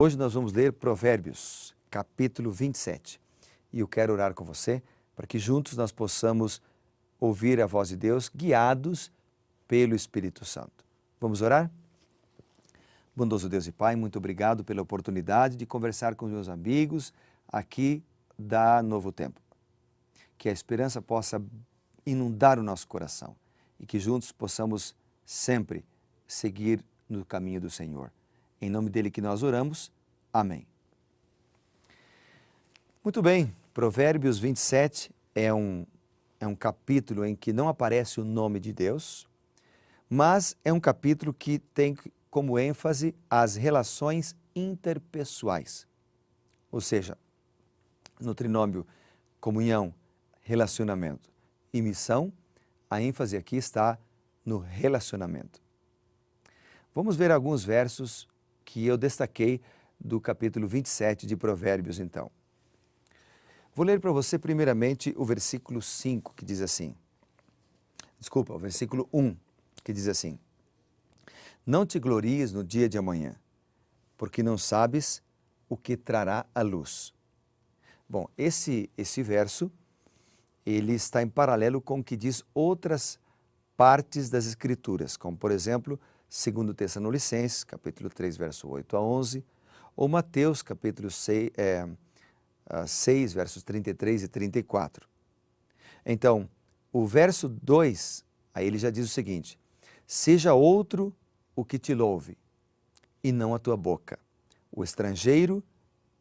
Hoje nós vamos ler Provérbios, capítulo 27. E eu quero orar com você para que juntos nós possamos ouvir a voz de Deus, guiados pelo Espírito Santo. Vamos orar? Bondoso Deus e Pai, muito obrigado pela oportunidade de conversar com meus amigos aqui da Novo Tempo. Que a esperança possa inundar o nosso coração e que juntos possamos sempre seguir no caminho do Senhor. Em nome dele que nós oramos. Amém. Muito bem, Provérbios 27 é um capítulo em que não aparece o nome de Deus, mas é um capítulo que tem como ênfase as relações interpessoais. Ou seja, no trinômio comunhão, relacionamento e missão, a ênfase aqui está no relacionamento. Vamos ver alguns versos que eu destaquei do capítulo 27 de Provérbios, então. Vou ler para você primeiramente o versículo 5, que diz assim. Desculpa, o versículo 1, que diz assim. Não te glories no dia de amanhã, porque não sabes o que trará a luz. Bom, esse verso, ele está em paralelo com o que diz outras partes das Escrituras, como, por exemplo, 2 Tessalonicenses, capítulo 3, verso 8 a 11, ou Mateus, capítulo 6, 6, versos 33 e 34. Então, o verso 2, aí ele já diz o seguinte, seja outro o que te louve, e não a tua boca, o estrangeiro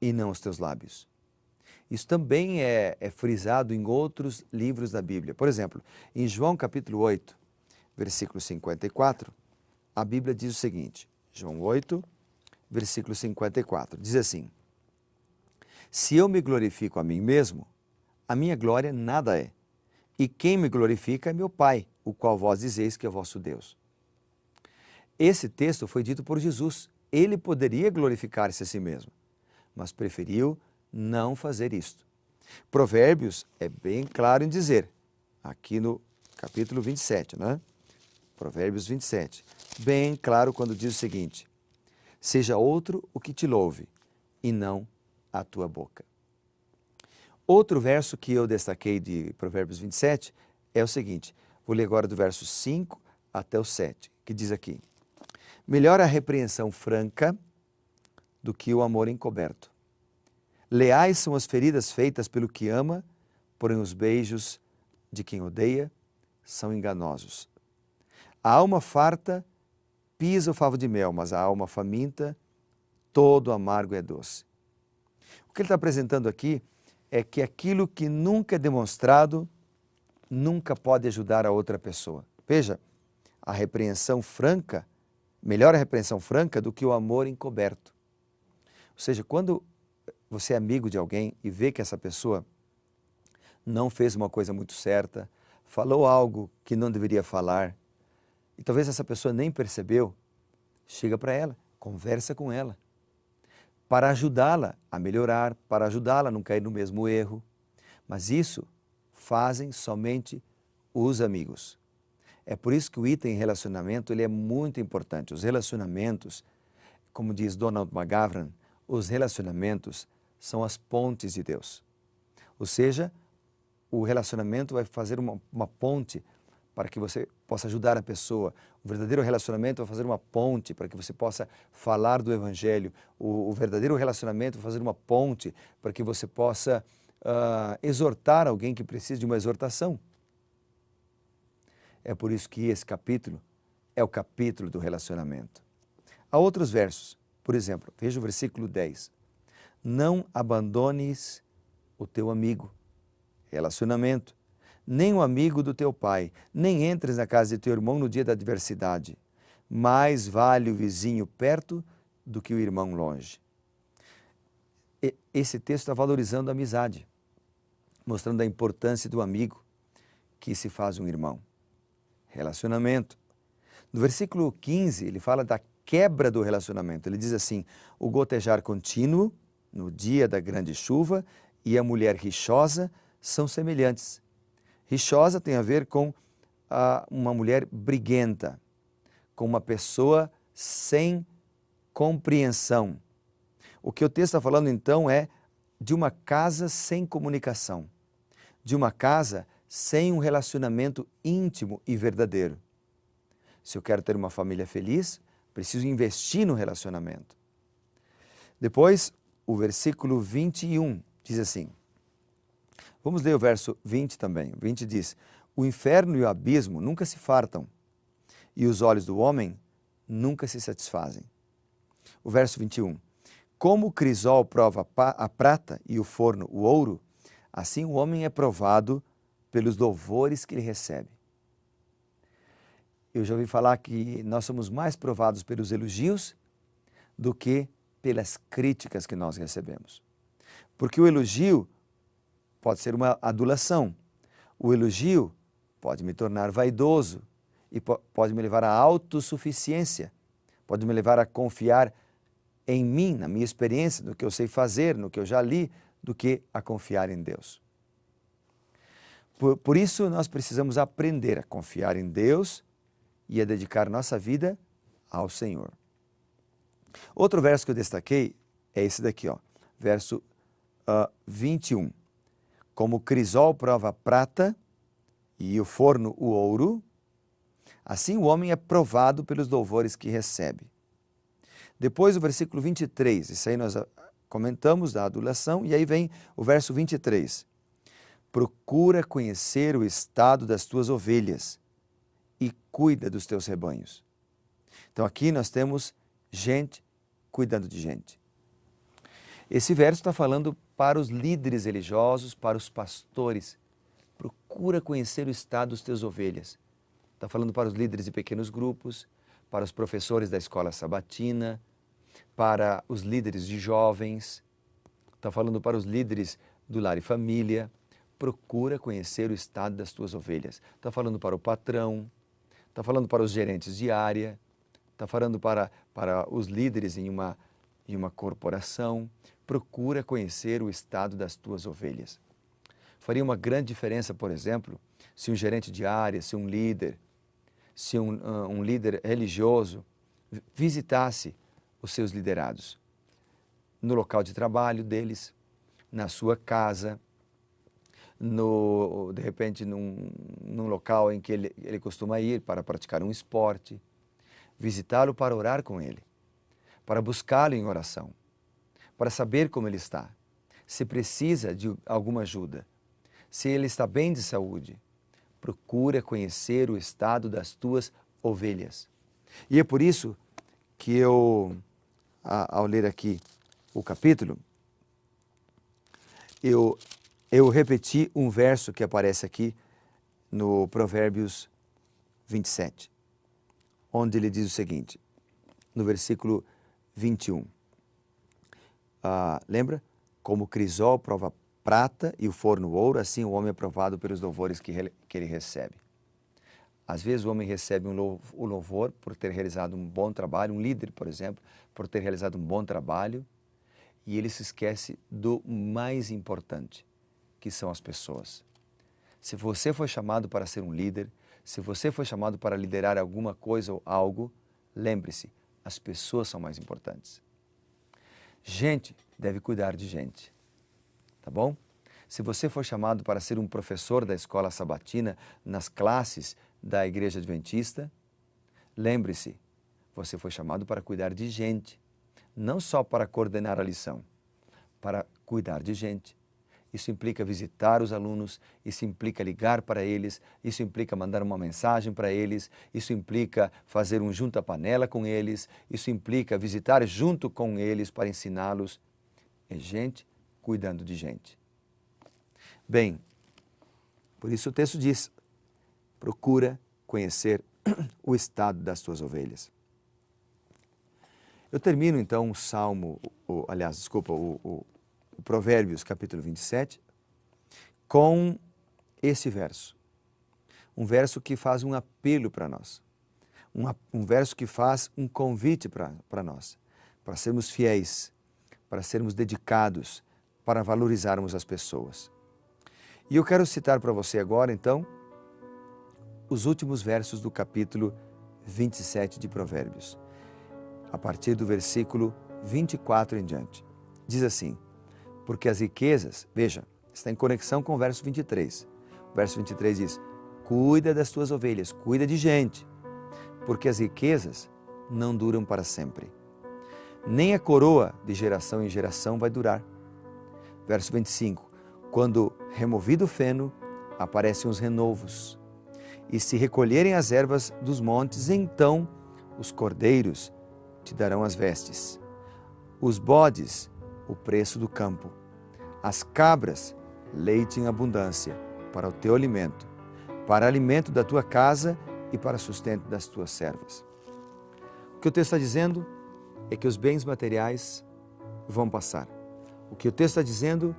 e não os teus lábios. Isso também é frisado em outros livros da Bíblia. Por exemplo, em João capítulo 8, versículo 54, a Bíblia diz o seguinte, João 8, versículo 54, diz assim, se eu me glorifico a mim mesmo, a minha glória nada é, e quem me glorifica é meu Pai, o qual vós dizeis que é vosso Deus. Esse texto foi dito por Jesus, ele poderia glorificar-se a si mesmo, mas preferiu não fazer isto. Provérbios é bem claro em dizer, aqui no capítulo 27, né? Provérbios 27, bem claro quando diz o seguinte, seja outro o que te louve, e não a tua boca. Outro verso que eu destaquei de Provérbios 27 é o seguinte, vou ler agora do verso 5 até o 7, que diz aqui, melhor a repreensão franca do que o amor encoberto. Leais são as feridas feitas pelo que ama, porém os beijos de quem odeia são enganosos. A alma farta pisa o favo de mel, mas a alma faminta, todo amargo é doce. O que ele está apresentando aqui é que aquilo que nunca é demonstrado, nunca pode ajudar a outra pessoa. Veja, a repreensão franca, melhor a repreensão franca do que o amor encoberto. Ou seja, quando você é amigo de alguém e vê que essa pessoa não fez uma coisa muito certa, falou algo que não deveria falar, e talvez essa pessoa nem percebeu, chega para ela, conversa com ela, para ajudá-la a melhorar, para ajudá-la a não cair no mesmo erro. Mas isso fazem somente os amigos. É por isso que o item relacionamento ele é muito importante. Os relacionamentos, como diz Donald McGavran, os relacionamentos são as pontes de Deus. Ou seja, o relacionamento vai fazer uma ponte para que você possa ajudar a pessoa. O verdadeiro relacionamento vai fazer uma ponte para que você possa falar do Evangelho. O verdadeiro relacionamento vai fazer uma ponte para que você possa exortar alguém que precisa de uma exortação. É por isso que esse capítulo é o capítulo do relacionamento. Há outros versos. Por exemplo, veja o versículo 10. Não abandones o teu amigo, relacionamento, nem o amigo do teu pai, nem entres na casa de teu irmão no dia da adversidade. Mais vale o vizinho perto do que o irmão longe. Esse texto está valorizando a amizade, mostrando a importância do amigo que se faz um irmão. Relacionamento. No versículo 15, ele fala da quebra do relacionamento. Ele diz assim, o gotejar contínuo no dia da grande chuva e a mulher rixosa são semelhantes. Rixosa tem a ver com uma mulher briguenta, com uma pessoa sem compreensão, O que o texto está falando então é de uma casa sem comunicação, de uma casa sem um relacionamento íntimo e verdadeiro. Se eu quero ter uma família feliz, preciso investir no relacionamento. Depois, o versículo 21 diz assim, vamos ler o verso 20 também. O 20 diz, o inferno e o abismo nunca se fartam, e os olhos do homem nunca se satisfazem. O verso 21, como o crisol prova a prata e o forno o ouro, assim o homem é provado pelos louvores que ele recebe. Eu já ouvi falar que nós somos mais provados pelos elogios do que pelas críticas que nós recebemos. Porque o elogio pode ser uma adulação. O elogio pode me tornar vaidoso e pode me levar à autossuficiência, pode me levar a confiar em mim, na minha experiência, no que eu sei fazer, no que eu já li, do que a confiar em Deus. Por isso, nós precisamos aprender a confiar em Deus e a dedicar nossa vida ao Senhor. Outro verso que eu destaquei é esse daqui, ó, verso 21. Como o crisol prova a prata e o forno o ouro, assim o homem é provado pelos louvores que recebe. Depois o versículo 23, isso aí nós comentamos da adulação, e aí vem o verso 23. Procura conhecer o estado das tuas ovelhas e cuida dos teus rebanhos. Então aqui nós temos gente cuidando de gente. Esse verso está falando para os líderes religiosos, para os pastores. Procura conhecer o estado das tuas ovelhas. Está falando para os líderes de pequenos grupos, para os professores da escola sabatina, para os líderes de jovens, está falando para os líderes do lar e família. Procura conhecer o estado das tuas ovelhas. Está falando para o patrão, está falando para os gerentes de área, está falando para os líderes em uma corporação. Procura conhecer o estado das tuas ovelhas. Faria uma grande diferença, por exemplo, se um gerente de área, se um líder, se um líder religioso visitasse os seus liderados no local de trabalho deles, na sua casa, de repente num local em que ele costuma ir para praticar um esporte, visitá-lo para orar com ele, para buscá-lo em oração, para saber como ele está, se precisa de alguma ajuda, se ele está bem de saúde. Procura conhecer o estado das tuas ovelhas. E é por isso que eu, ao ler aqui o capítulo, eu repeti um verso que aparece aqui no Provérbios 27, onde ele diz o seguinte, no versículo 21. Lembra? Como o crisol prova prata e o forno ouro, assim o homem é provado pelos louvores que ele recebe. Às vezes o homem recebe o louvor por ter realizado um bom trabalho, um líder, por exemplo, por ter realizado um bom trabalho, e ele se esquece do mais importante, que são as pessoas. Se você foi chamado para ser um líder, se você foi chamado para liderar alguma coisa ou algo, lembre-se, as pessoas são mais importantes. Gente deve cuidar de gente, tá bom? Se você for chamado para ser um professor da escola sabatina nas classes da igreja adventista, lembre-se, você foi chamado para cuidar de gente, não só para coordenar a lição, para cuidar de gente. Isso implica visitar os alunos, isso implica ligar para eles, isso implica mandar uma mensagem para eles, isso implica fazer um junta-panela com eles, isso implica visitar junto com eles para ensiná-los. É gente cuidando de gente. Bem, por isso o texto diz, procura conhecer o estado das tuas ovelhas. Eu termino então o Provérbios capítulo 27 com esse verso. Um verso que faz um apelo para nós. Um verso que faz um convite para nós, para sermos fiéis, para sermos dedicados, para valorizarmos as pessoas. E eu quero citar para você agora, então, os últimos versos do capítulo 27 de Provérbios, a partir do versículo 24 em diante. diz assim, porque as riquezas, veja, está em conexão com o verso 23. O verso 23 diz, cuida das tuas ovelhas, cuida de gente, porque as riquezas não duram para sempre. Nem a coroa de geração em geração vai durar. Verso 25, quando removido o feno, aparecem os renovos, e se recolherem as ervas dos montes, então os cordeiros te darão as vestes, os bodes, o preço do campo, as cabras, leite em abundância, para o teu alimento, para alimento da tua casa e para sustento das tuas servas. O que o texto está dizendo é que os bens materiais vão passar. O que o texto está dizendo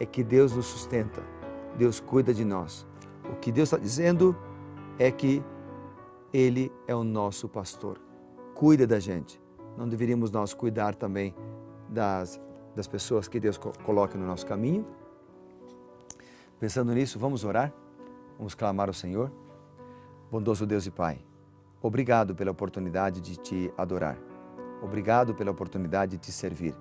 é que Deus nos sustenta, Deus cuida de nós. O que Deus está dizendo é que Ele é o nosso pastor, cuida da gente. Não deveríamos nós cuidar também das pessoas que Deus coloca no nosso caminho? Pensando nisso, vamos orar? Vamos clamar ao Senhor? Bondoso Deus e Pai, obrigado pela oportunidade de Te adorar. Obrigado pela oportunidade de Te servir.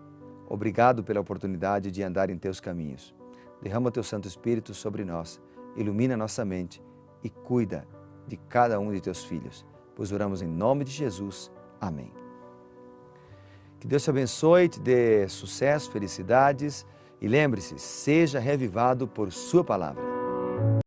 Obrigado pela oportunidade de andar em Teus caminhos. Derrama Teu Santo Espírito sobre nós, ilumina nossa mente e cuida de cada um de Teus filhos, pois oramos em nome de Jesus. Amém. Que Deus te abençoe, te dê sucesso, felicidades e lembre-se, seja revivado por Sua palavra.